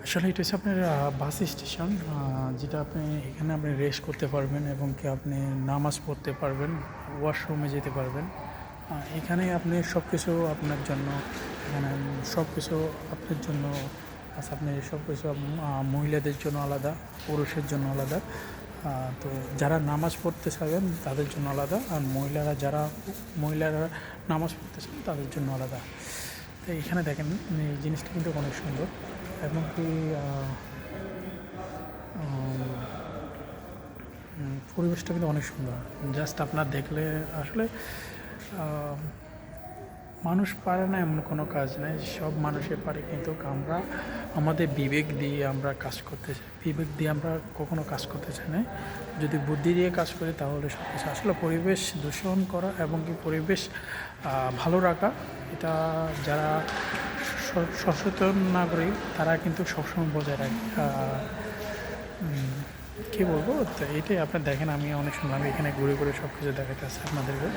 আসলে এটা হচ্ছে আপনার বাস স্টেশন, যেটা আপনি এখানে আপনি রেস্ট করতে পারবেন এবং কি আপনি নামাজ পড়তে পারবেন, ওয়াশরুমে যেতে পারবেন। এখানে আপনি সব কিছু আপনার জন্য, এখানে সব কিছু আপনার জন্য আছে। আপনি সব কিছু মহিলাদের জন্য আলাদা, পুরুষের জন্য আলাদা। তো যারা নামাজ পড়তে চাবেন তাদের জন্য আলাদা, আর মহিলারা নামাজ পড়তে চান তাদের জন্য আলাদা। তো এখানে দেখেন এই জিনিসটা কিন্তু অনেক সুন্দর এবং কি পরিবেশটা কিন্তু অনেক সুন্দর। জাস্ট আপনার দেখলে আসলে আহ, মানুষ পারে না এমন কোনো কাজ নেই, সব মানুষে পারে, কিন্তু আমরা আমাদের বিবেক দিয়ে আমরা কাজ করতে চাই, বিবেক দিয়ে আমরা কখনো কাজ করতে চাই না। যদি বুদ্ধি দিয়ে কাজ করি তাহলে সব কিছু, আসলে পরিবেশ দূষণ করা এবং কি পরিবেশ ভালো রাখা, এটা যারা সচেতন নাগরিক তারা কিন্তু সবসময় বজায় রাখে। কী বলবো, তো এটাই আপনার দেখেন, আমি অনেক সময় আমি এখানে ঘুরে ঘুরে সব কিছু দেখাতে আসছি আপনাদেরকে।